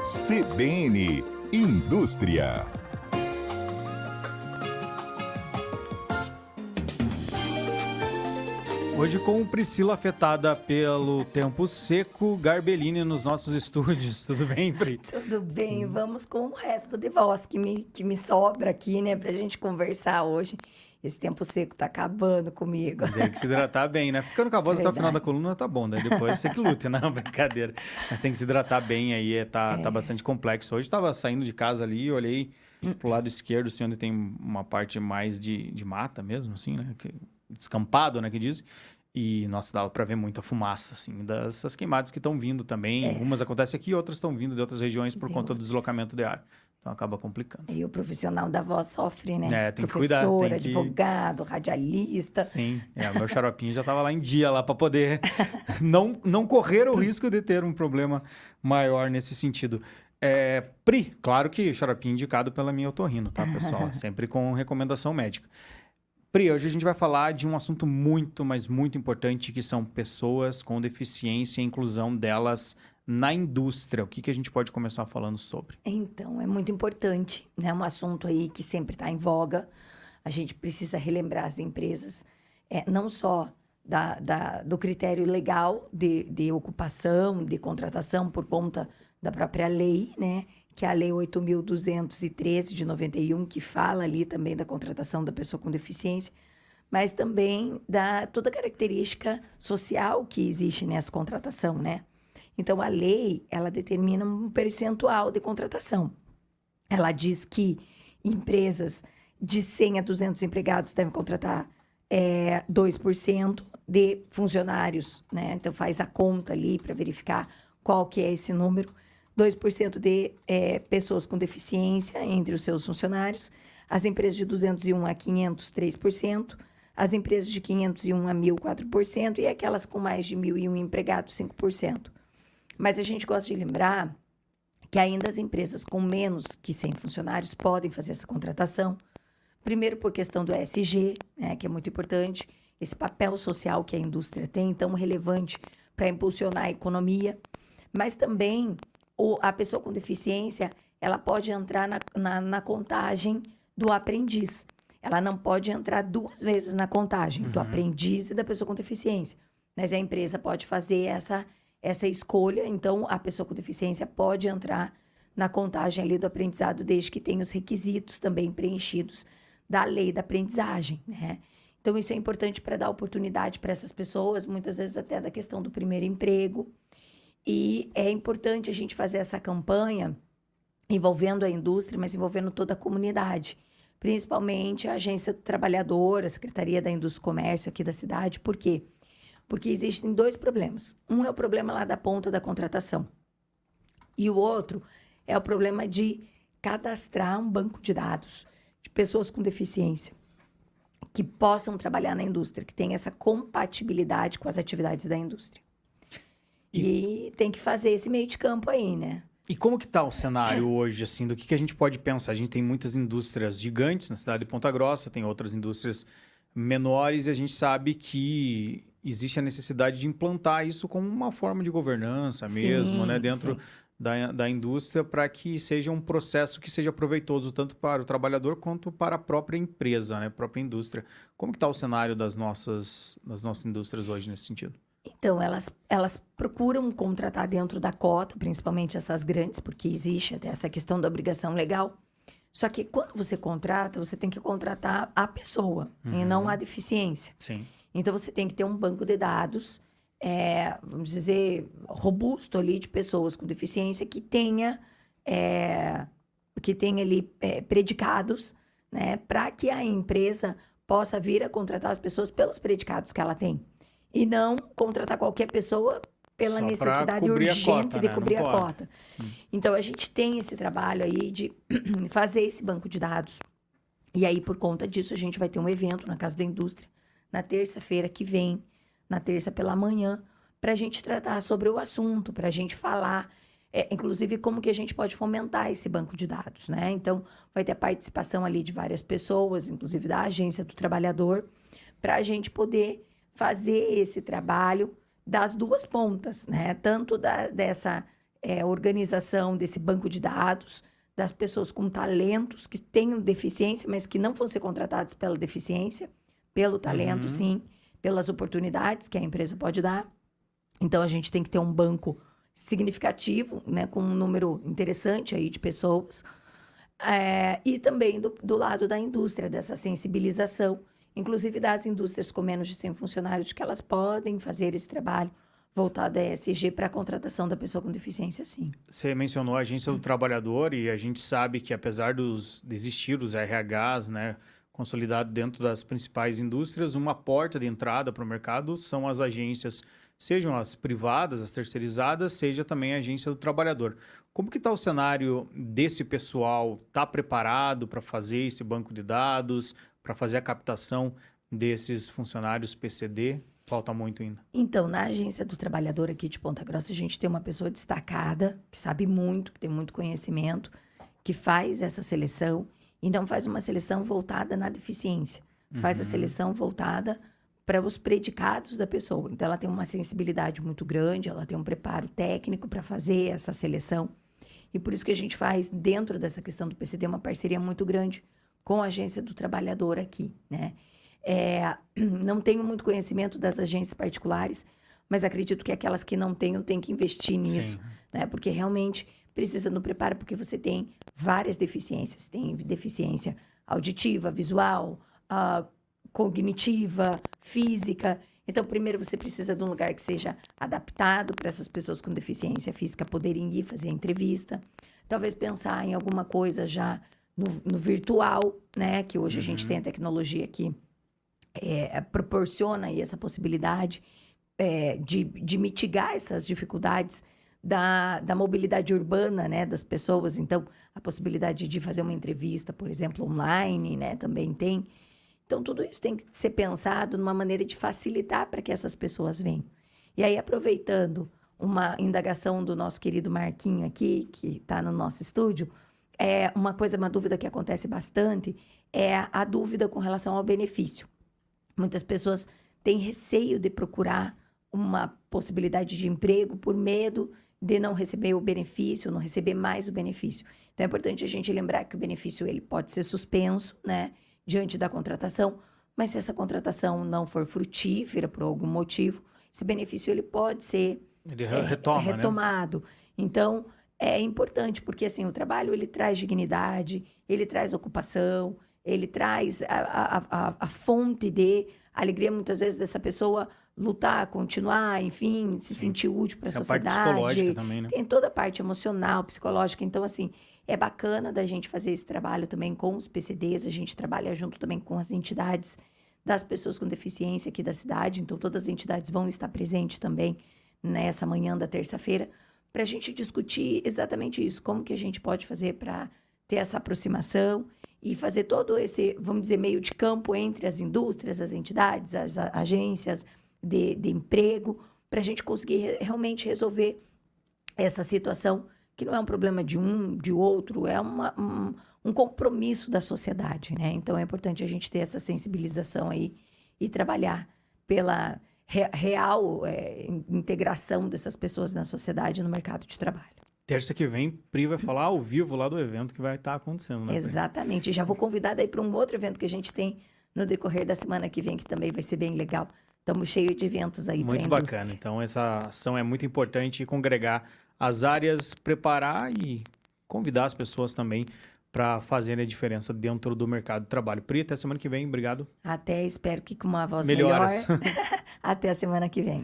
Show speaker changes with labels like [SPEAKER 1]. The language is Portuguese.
[SPEAKER 1] CBN Indústria.
[SPEAKER 2] Hoje com Priscila, afetada pelo tempo seco, Garbellini nos nossos estúdios. Tudo bem, Pri?
[SPEAKER 3] Tudo bem, vamos com o resto de voz que me sobra aqui, né, pra gente conversar hoje. Esse tempo seco tá acabando comigo.
[SPEAKER 2] Tem que se hidratar bem, né? Ficando com a voz até o final da
[SPEAKER 3] Verdade.
[SPEAKER 2] coluna tá bom, daí depois você que lute, não, brincadeira. Mas tem que se hidratar bem aí, tá bastante complexo. Hoje tava saindo de casa ali e olhei pro lado esquerdo, assim, onde tem uma parte mais de mata mesmo, assim, né? Descampado, né, que diz. E, nossa, dava pra ver muita fumaça, assim, dessas queimadas que estão vindo também. Umas acontecem aqui, outras estão vindo de outras regiões por conta do deslocamento de ar. Então, acaba complicando.
[SPEAKER 3] E o profissional da voz sofre, né?
[SPEAKER 2] É, tem que cuidar,
[SPEAKER 3] Professor,
[SPEAKER 2] tem que...
[SPEAKER 3] advogado, radialista.
[SPEAKER 2] Sim, o meu xaropinho já tava lá em dia, lá pra poder não correr o risco de ter um problema maior nesse sentido. Pri, claro que xaropinho indicado pela minha otorrino, tá, pessoal? Sempre com recomendação médica. Pri, hoje a gente vai falar de um assunto muito, mas muito importante, que são pessoas com deficiência e a inclusão delas na indústria. O que a gente pode começar falando sobre?
[SPEAKER 3] Então, é muito importante, né? Um assunto aí que sempre está em voga. A gente precisa relembrar as empresas, não só do critério legal de ocupação, de contratação por conta da própria lei, né? Que é a Lei 8.213 de 91, que fala ali também da contratação da pessoa com deficiência, mas também da toda a característica social que existe nessa contratação, né? Então, a lei, ela determina um percentual de contratação. Ela diz que empresas de 100 a 200 empregados devem contratar 2% de funcionários, né? Então, faz a conta ali para verificar qual que é esse número. 2% de pessoas com deficiência entre os seus funcionários. As empresas de 201 a 500, 3%. As empresas de 501 a 1.000, 4%. E aquelas com mais de 1.001 empregados, 5%. Mas a gente gosta de lembrar que ainda as empresas com menos que 100 funcionários podem fazer essa contratação. Primeiro por questão do ESG, né, que é muito importante. Esse papel social que a indústria tem, tão relevante para impulsionar a economia. Mas também a pessoa com deficiência, ela pode entrar na contagem do aprendiz. Ela não pode entrar duas vezes na contagem do aprendiz e da pessoa com deficiência. Mas a empresa pode fazer essa escolha, então a pessoa com deficiência pode entrar na contagem ali do aprendizado, desde que tenha os requisitos também preenchidos da lei da aprendizagem, né? Então, isso é importante para dar oportunidade para essas pessoas, muitas vezes até da questão do primeiro emprego. E é importante a gente fazer essa campanha envolvendo a indústria, mas envolvendo toda a comunidade, principalmente a Agência do Trabalhador, a Secretaria da Indústria e Comércio aqui da cidade. Por quê? Porque existem dois problemas. Um é o problema lá da ponta da contratação. E o outro é o problema de cadastrar um banco de dados de pessoas com deficiência que possam trabalhar na indústria, que tenha essa compatibilidade com as atividades da indústria. E tem que fazer esse meio de campo aí, né?
[SPEAKER 2] E como que tá o cenário hoje, assim, do que a gente pode pensar? A gente tem muitas indústrias gigantes na cidade de Ponta Grossa, tem outras indústrias menores, e a gente sabe que existe a necessidade de implantar isso como uma forma de governança mesmo, né? Dentro da indústria, para que seja um processo que seja proveitoso tanto para o trabalhador quanto para a própria empresa, né? A própria indústria. Como que tá o cenário das nossas indústrias hoje nesse sentido?
[SPEAKER 3] Então, elas procuram contratar dentro da cota, principalmente essas grandes, porque existe até essa questão da obrigação legal. Só que quando você contrata, você tem que contratar a pessoa e não a deficiência.
[SPEAKER 2] Sim.
[SPEAKER 3] Então, você tem que ter um banco de dados, vamos dizer, robusto ali de pessoas com deficiência que tenha ali predicados, né, para que a empresa possa vir a contratar as pessoas pelos predicados que ela tem. E não contratar qualquer pessoa pela
[SPEAKER 2] Só
[SPEAKER 3] necessidade urgente
[SPEAKER 2] cota,
[SPEAKER 3] de
[SPEAKER 2] né?
[SPEAKER 3] cobrir
[SPEAKER 2] Não
[SPEAKER 3] a
[SPEAKER 2] pode.
[SPEAKER 3] cota. Então, a gente tem esse trabalho aí de fazer esse banco de dados. E aí, por conta disso, a gente vai ter um evento na Casa da Indústria, na terça-feira que vem, na terça pela manhã, para a gente tratar sobre o assunto, para a gente falar, inclusive, como que a gente pode fomentar esse banco de dados, né? Então, vai ter a participação ali de várias pessoas, inclusive da Agência do Trabalhador, para a gente poder fazer esse trabalho das duas pontas, né? Tanto dessa organização desse banco de dados, das pessoas com talentos que tenham deficiência, mas que não vão ser contratadas pela deficiência, pelo talento, sim, pelas oportunidades que a empresa pode dar. Então, a gente tem que ter um banco significativo, né, com um número interessante aí de pessoas. E também do lado da indústria, dessa sensibilização, inclusive das indústrias com menos de 100 funcionários, de que elas podem fazer esse trabalho voltado a ESG para a contratação da pessoa com deficiência, sim.
[SPEAKER 2] Você mencionou a Agência do Trabalhador de gente sabe que apesar de existir os RHs, né, consolidado dentro das principais indústrias, uma porta de entrada para o mercado são as agências, sejam as privadas, as terceirizadas, seja também a Agência do Trabalhador. Como que está o cenário desse pessoal? Está preparado para fazer esse banco de dados, para fazer a captação desses funcionários PCD? Falta muito ainda.
[SPEAKER 3] Então, na Agência do Trabalhador aqui de Ponta Grossa, a gente tem uma pessoa destacada, que sabe muito, que tem muito conhecimento, que faz essa seleção e não faz uma seleção voltada na deficiência. Faz a seleção voltada para os predicados da pessoa. Então, ela tem uma sensibilidade muito grande, ela tem um preparo técnico para fazer essa seleção. E por isso que a gente faz, dentro dessa questão do PCD, uma parceria muito grande com a Agência do Trabalhador aqui, né? Não tenho muito conhecimento das agências particulares, mas acredito que aquelas que não tenham, têm que investir nisso, né? Porque realmente precisa no preparo, porque você tem várias deficiências. Tem deficiência auditiva, visual, cognitiva, física. Então, primeiro você precisa de um lugar que seja adaptado para essas pessoas com deficiência física poderem ir fazer a entrevista. Talvez pensar em alguma coisa já no virtual, né? Que hoje a gente tem a tecnologia que proporciona aí essa possibilidade de mitigar essas dificuldades da mobilidade urbana, né, das pessoas. Então, a possibilidade de fazer uma entrevista, por exemplo, online, né, também tem. Então, tudo isso tem que ser pensado numa maneira de facilitar para que essas pessoas venham. E aí, aproveitando uma indagação do nosso querido Marquinho aqui, que está no nosso estúdio, uma dúvida que acontece bastante é a dúvida com relação ao benefício. Muitas pessoas têm receio de procurar uma possibilidade de emprego por medo de não receber o benefício, não receber mais o benefício. Então, é importante a gente lembrar que o benefício ele pode ser suspenso, né, diante da contratação, mas se essa contratação não for frutífera por algum motivo, esse benefício ele pode ser retomado. Né? Então, é importante, porque assim, o trabalho ele traz dignidade, ele traz ocupação, ele traz a fonte de alegria, muitas vezes, dessa pessoa lutar, continuar, enfim, se sentir útil para a sociedade.
[SPEAKER 2] A parte psicológica também, né?
[SPEAKER 3] Tem toda a parte emocional, psicológica. Então, assim, é bacana da gente fazer esse trabalho também com os PCDs. A gente trabalha junto também com as entidades das pessoas com deficiência aqui da cidade. Então, todas as entidades vão estar presentes também nessa manhã da terça-feira para a gente discutir exatamente isso. Como que a gente pode fazer para ter essa aproximação e fazer todo esse, vamos dizer, meio de campo entre as indústrias, as entidades, as agências de emprego, para a gente conseguir realmente resolver essa situação, que não é um problema de um, de outro, é um compromisso da sociedade, né? Então, é importante a gente ter essa sensibilização aí e trabalhar pela real integração dessas pessoas na sociedade e no mercado de trabalho.
[SPEAKER 2] Terça que vem, Pri vai falar ao vivo lá do evento que vai estar acontecendo, né?
[SPEAKER 3] Exatamente. Já vou convidar daí para um outro evento que a gente tem no decorrer da semana que vem, que também vai ser bem legal. Estamos cheios de eventos aí.
[SPEAKER 2] Muito bacana. Então, essa ação é muito importante, congregar as áreas, preparar e convidar as pessoas também para fazerem a diferença dentro do mercado de trabalho. Pri, até semana que vem. Obrigado.
[SPEAKER 3] Até, espero que com uma voz
[SPEAKER 2] Melhoras.
[SPEAKER 3] melhor. Até a semana que vem.